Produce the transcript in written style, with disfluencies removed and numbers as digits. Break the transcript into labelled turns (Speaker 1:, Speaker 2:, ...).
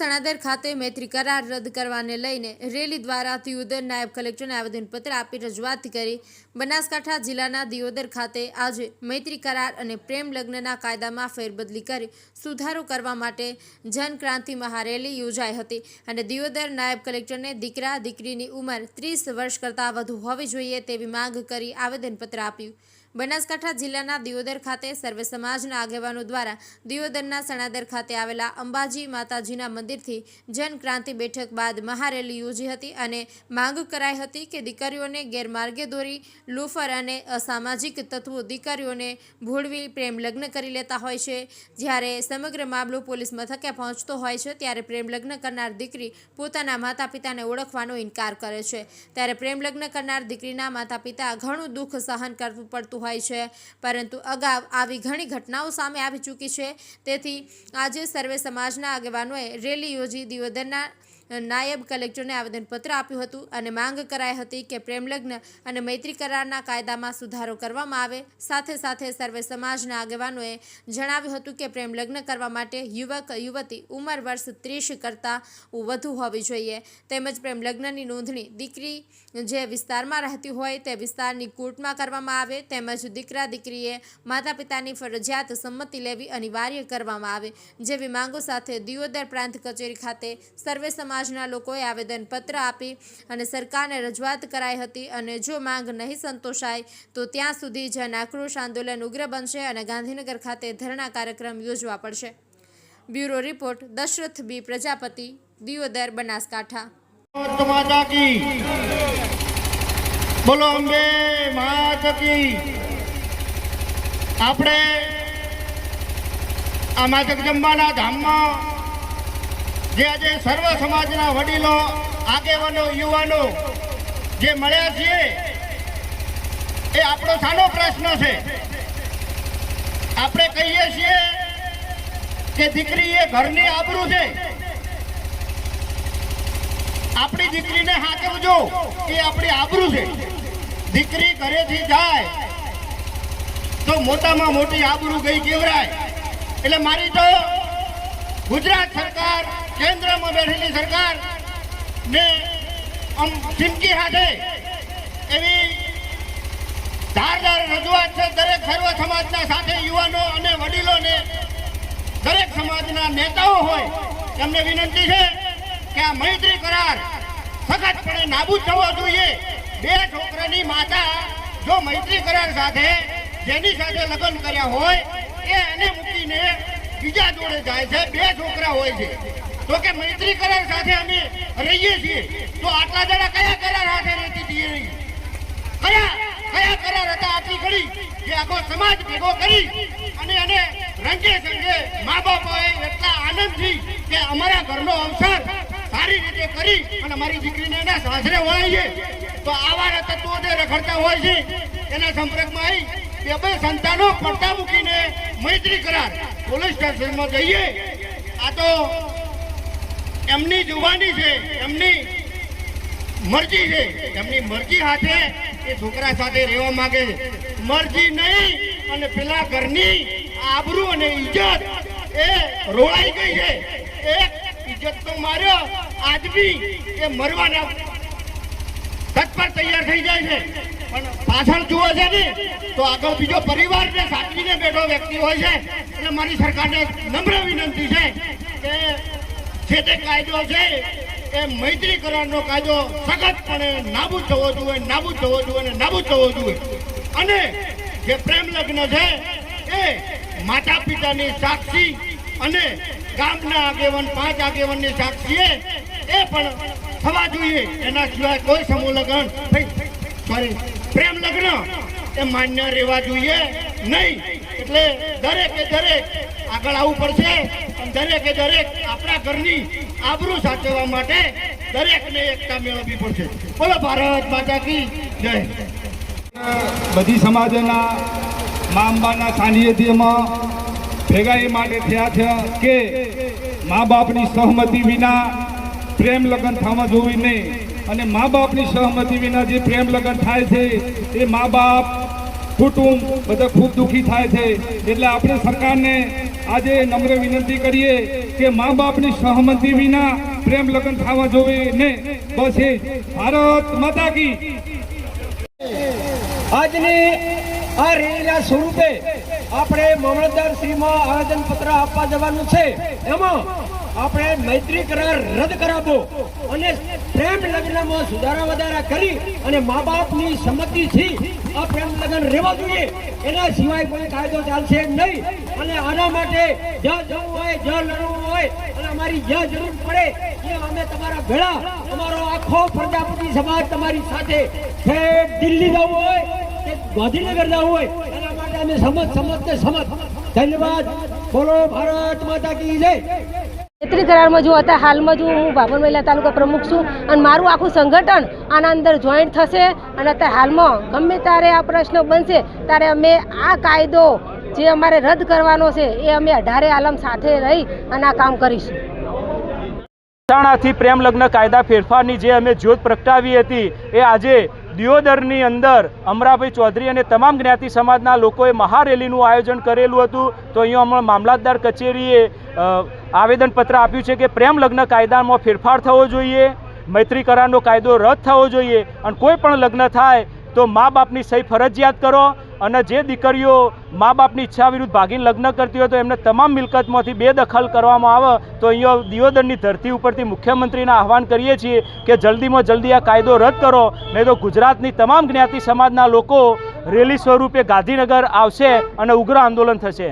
Speaker 1: સણાદર ખાતે મૈત્રી કરાર રદ કરવાને લઈને રેલી દ્વારા દિયોદર નાયબ કલેક્ટરને આવેદનપત્ર આપી રજૂઆત કરી બનાસકાંઠા જિલ્લાના દિયોદર ખાતે આજે મૈત્રી કરાર અને પ્રેમ લગ્નના કાયદામાં ફેરબદલી કરી સુધારો કરવા માટે જનક્રાંતિ મહારેલી યોજાઈ હતી અને દિયોદર નાયબ કલેક્ટરને દીકરા દીકરીની ઉંમર 30 વર્ષ કરતાં વધુ હોવી જોઈએ તેવી માંગ કરી આવેદનપત્ર આપ્યું। બનાસકાંઠા જિલ્લાના દિયોદર ખાતે સર્વે સમાજના આગેવાનો દ્વારા દિયોદરના સણાદર ખાતે આવેલા અંબાજી માતાજીના મંદિરથી જનક્રાંતિ બેઠક બાદ મહારેલી યોજી હતી અને માંગ કરાઈ હતી કે દીકરીઓને ગેરમાર્ગે દોરી લૂફર અને અસામાજિક તત્વો દીકરીઓને ભોળવી પ્રેમ લગ્ન કરી લેતા હોય છે। જ્યારે સમગ્ર મામલો પોલીસ મથકે પહોંચતો હોય છે ત્યારે પ્રેમ લગ્ન કરનાર દીકરી પોતાના માતા પિતાને ઓળખવાનો ઇનકાર કરે છે। ત્યારે પ્રેમ લગ્ન કરનાર દીકરીના માતા પિતા ઘણું દુઃખ સહન કરવું પડતું હોય છે, પરંતુ અગાઉ આવી ઘણી ઘટનાઓ સામે આવી ચૂકી છે। તેથી આજે સર્વે સમાજના આગેવાનોએ રેલી યોજી દિયોદરના નાયબ કલેક્ટરને આવેદનપત્ર આપ્યું હતું અને માંગ કરાઈ હતી કે પ્રેમ લગ્ન અને મૈત્રી કરારના કાયદામાં સુધારો કરવામાં આવે। સાથે સાથે સર્વે સમાજના આગેવાનોએ જણાવ્યું હતું કે પ્રેમ લગ્ન કરવા માટે યુવક યુવતી ઉંમર વર્ષ 30 કરતાં વધુ હોવી જોઈએ, તેમજ પ્રેમ લગ્નની નોંધણી દીકરી જે વિસ્તારમાં રહેતી હોય તે વિસ્તારની કોર્ટમાં કરવામાં આવે, તેમજ દીકરા દીકરીએ માતા પિતાની ફરજિયાત સંમતિ લેવી અનિવાર્ય કરવામાં આવે જેવી માંગો સાથે દિયોદર પ્રાંત કચેરી ખાતે સર્વે સમાજના લોકોએ આવેદનપત્ર આપી અને સરકારને રજૂઆત કરાઈ હતી અને જો માંગ નહીં સંતોષાય તો ત્યાં સુધી જન આક્રોશ આંદોલન ઉગ્ર બનશે અને ગાંધીનગર ખાતે ધરણા કાર્યક્રમ યોજવા પડશે। બ્યુરો રિપોર્ટ દશરથ બી પ્રજાપતિ, દિયોદર, બનાસકાંઠા।
Speaker 2: બોલો અંબે માતા કી। આપણે આ જગદંબાના ધામમાં જે આજે સર્વ સમાજના વડીલો આગેવાનો યુવાનો જે મળ્યા છીએ એ આપણો સાનો પ્રશ્ન છે। આપણે કહીએ છીએ કે દીકરી એ ઘરની આબરૂ છે, આપણી દીકરીને હાચવજો એ આપણી આબરૂ છે। દીકરી ઘરેથી જાય તો મોટામાં મોટી આબરૂ ગઈ કેવરાય। એટલે મારી તો ગુજરાત સરકાર, કેન્દ્રમાં બેઠેલી સરકાર ને ચીમકી હાથે એવી ધારદાર રજૂઆત છે દરેક સર્વ સમાજના સાથે યુવાનો અને વડીલોને, દરેક સમાજના નેતાઓ હોય એમને વિનંતી છે કે આ મૈત્રી કરાર સખતપણે નાબૂદ થવો જોઈએ। બે છોકરાની માતા જો મૈત્રી કરાર સાથે જેની સાથે લગ્ન કર્યા હોય એ એને મૂકીને બીજા જોડે જાય છે, બે છોકરા હોય છે તો કે મૈત્રી કરાર સાથે અમે રહીએ છીએ તો આટલા જણા કયા કરાર સાથે રહેતી હતી? કયા કરાર હતા આટલી ઘડી જે આખો સમાજ ભેગો કરી અને એને રંગે સંગે મા બાપોએ એટલા આનંદથી કે અમારા ઘરનો અવસર સારી રીતે કરી અને અમારી દીકરીને એના સાસરે વળાવીએ તો આવા તત્વો જે રખડતા હોય છે એના સંપર્કમાં આવી કે બે સંતાનો પડતા મૂકીને મૈત્રી કરાર પોલીસ સ્ટેશનમાં જઈએ। આ તો એમની જુબાની છે, એમની મરજી છે, એમની મરજી હાથે એ છોકરા સાથે રહેવા માંગે છે, મરજી નહીં। અને પેલા ઘરની આબરૂ અને ઇજ્જત એ રોળાઈ ગઈ છે। એક ઇજ્જત તો માર્યો આજ બી એ મરવાના તત્પર તૈયાર થઈ જાય છે, પણ પાછળ જુઓ છે ને તો આગળ બીજો પરિવારને સાચવીને બેઠો વ્યક્તિ હોય છે। એટલે મારી સરકારને નમ્ર વિનંતી છે કે જે તે કાયદો છે એ મૈત્રી કરારનો કાયદો સખતપણે નાબૂદ થવો જોઈએ, નાબૂદ થવો જોઈએ અને નાબૂદ થવો જોઈએ। અને જે પ્રેમ લગ્ન છે એ માતા પિતાની સાક્ષી અને ગામના આગેવાન 5 આગેવાનની સાક્ષીએ એ પણ થવા જોઈએ। એના સિવાય કોઈ સમૂહ લગ્ન પ્રેમ લગ્ન એ માન્ય રહેવા જોઈએ નહીં। એટલે દરેકે દરેક આગળ આવવું પડશે, દરેકે દરેક આપણા ઘરની આબરૂ સાચવવા માટે દરેકને એકતા મેળવવી પડશે। બોલો ભારત માતા કી જય।
Speaker 3: બધી સમાજના મા અંબાના સાનિધ્યમાં ભેગા એ માટે થયા છે કે મા બાપની સહમતિ વિના પ્રેમ લગ્ન થવા જોવી નહીં અને મા બાપની સહમતિ વિના જે પ્રેમ લગ્ન થાય છે એ મા બાપ કુટુંબ બધા ખૂબ દુઃખી થાય છે। એટલે આપણે સરકારને આજે નમ્ર વિનંતી કરીએ કે મા બાપની સહમતિ વિના પ્રેમ લગ્ન થવા જોવે ને. બસ એ જ. ભારત માતા કી.
Speaker 4: આજની આ રેલીના સ્વરૂપે આપણે મામલતદાર શ્રીમાં આવેદનપત્ર આપવા જવાનું છે. એમાં આપણે મૈત્રી કરાર રદ કરાવવો અને પ્રેમ લગ્નમાં સુધારા વધારા કરી અને મા બાપની સંમતિથી આ પ્રેમ લગ્ન રહેવા જોઈએ. એના સિવાય કોઈ કાયદો ચાલશે નહીં. અને આના માટે જ્યાં જવું હોય, જ્યાં લડવું હોય અને અમારી જ્યાં જરૂર પડે ત્યાં અમે તમારા ભેળા, અમારો આખો પ્રજાપતિ સમાજ તમારી સાથે દિલ્હી જવું હોય કે ગાંધીનગર જવું હોય એના માટે અમે સમત. ધન્યવાદ. બોલો ભારત માતા કી જય.
Speaker 5: મૈત્રી કરારમાં જો અત્યારે હાલમાં જો હું ભાભર મહિલા તાલુકા પ્રમુખ છું અને મારું આખું સંગઠન આના અંદર જોઈન્ટ થશે અને અત્યારે હાલમાં ગમે ત્યારે આ પ્રશ્ન બનશે ત્યારે અમે આ કાયદો જે અમારે રદ કરવાનો છે એ અમે 18 આલમ સાથે રહી અને આ કામ કરીશું.
Speaker 6: મહેસાણાથી પ્રેમ લગ્ન કાયદા ફેરફારની જે અમે જ્યોત પ્રગટાવી હતી એ આજે દિયોદરની અંદર અમરાભાઈ ચૌધરી અને તમામ જ્ઞાતિ સમાજના લોકોએ મહારેલીનું આયોજન કરેલું હતું. તો અહીંયા હમણાં મામલતદાર કચેરીએ આવેદનપત્ર આપ્યું છે કે પ્રેમ લગ્ન કાયદામાં ફેરફાર થવો જોઈએ, મૈત્રી કરારનો કાયદો રદ થવો જોઈએ અને કોઈ પણ લગ્ન થાય તો મા બાપની સહી ફરજિયાત કરો અને જે દીકરીઓ મા બાપની ઈચ્છા વિરુદ્ધ ભાગીને લગ્ન કરતી હોય તો એમને તમામ મિલકતમાંથી બેદખલ કરવામાં આવે. તો અહીંયા દિયોદરની ધરતી ઉપરથી મુખ્યમંત્રીને આહવાન કરીએ છીએ કે જલ્દીમાં જલ્દી આ કાયદો રદ કરો, નહીં તો ગુજરાતની તમામ જ્ઞાતિ સમાજના લોકો રેલી સ્વરૂપે ગાંધીનગર આવશે અને ઉગ્ર આંદોલન થશે.